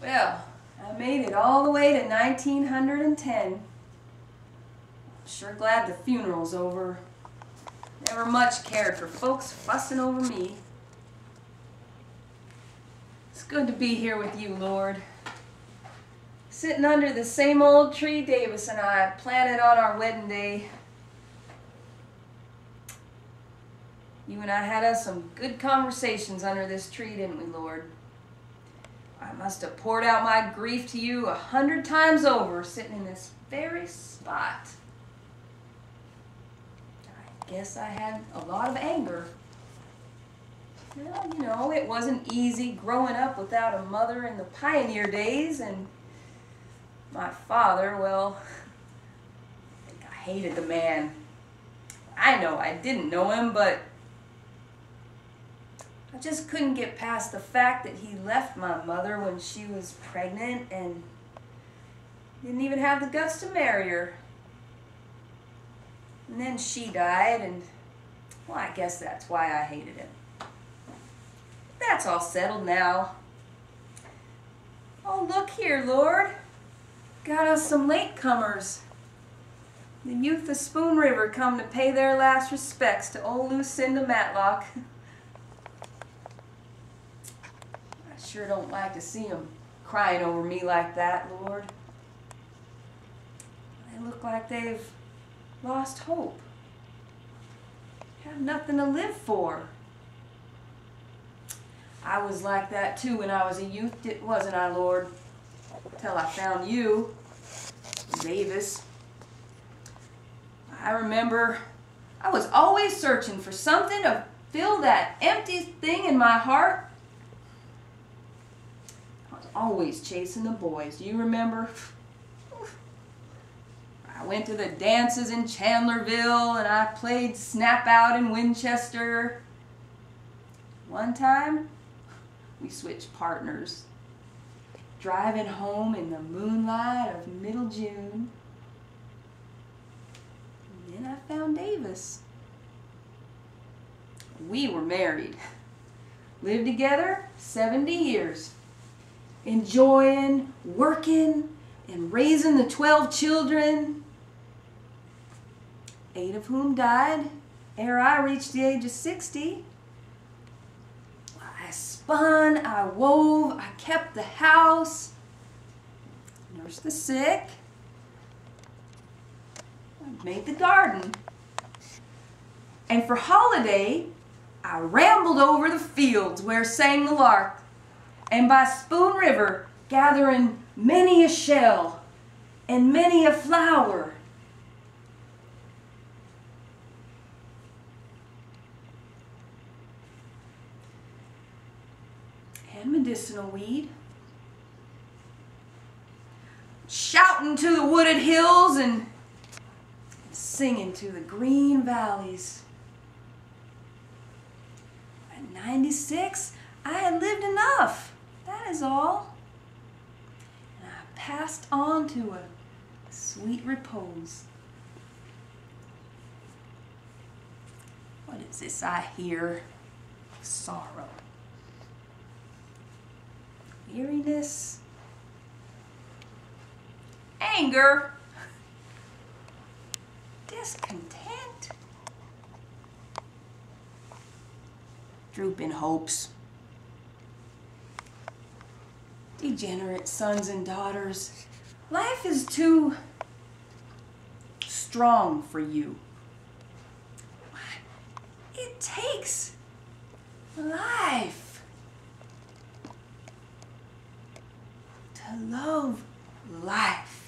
Well, I made it all the way to 1910. Sure glad the funeral's over. Never much cared for folks fussing over me. It's good to be here with you, Lord. Sitting under the same old tree Davis and I planted on our wedding day. You and I had us some good conversations under this tree, didn't we, Lord? I must have poured out my grief to you 100 times over, sitting in this very spot. I guess I had a lot of anger. Well, you know, it wasn't easy growing up without a mother in the pioneer days, and my father, well, I think I hated the man. I know I didn't know him, but I just couldn't get past the fact that he left my mother when she was pregnant and didn't even have the guts to marry her. And then she died, and, well, I guess that's why I hated him. That's all settled now. Oh, look here, Lord. Got us some latecomers. The youth of Spoon River come to pay their last respects to old Lucinda Matlock. I sure don't like to see them crying over me like that, Lord. They look like they've lost hope. Have nothing to live for. I was like that too when I was a youth, wasn't I, Lord? Till I found you, Davis. I remember I was always searching for something to fill that empty thing in my heart. I was always chasing the boys. Do you remember? I went to the dances in Chandlerville and I played Snap Out in Winchester. One time, we switched partners, driving home in the moonlight of middle June. And then I found Davis. We were married, lived together 70 years, enjoying, working, and raising the 12 children, 8 of whom died ere I reached the age of 60. I spun, I wove, I kept the house, nursed the sick, I made the garden. And for holiday, I rambled over the fields where sang the lark, and by Spoon River gathering many a shell and many a flower. And medicinal weed. Shouting to the wooded hills and singing to the green valleys. At 96, I had lived enough. That is all. And I passed on to a sweet repose. What is this I hear? Sorrow. Weariness, anger, discontent, drooping hopes, degenerate sons and daughters. Life is too strong for you. It takes life to love life.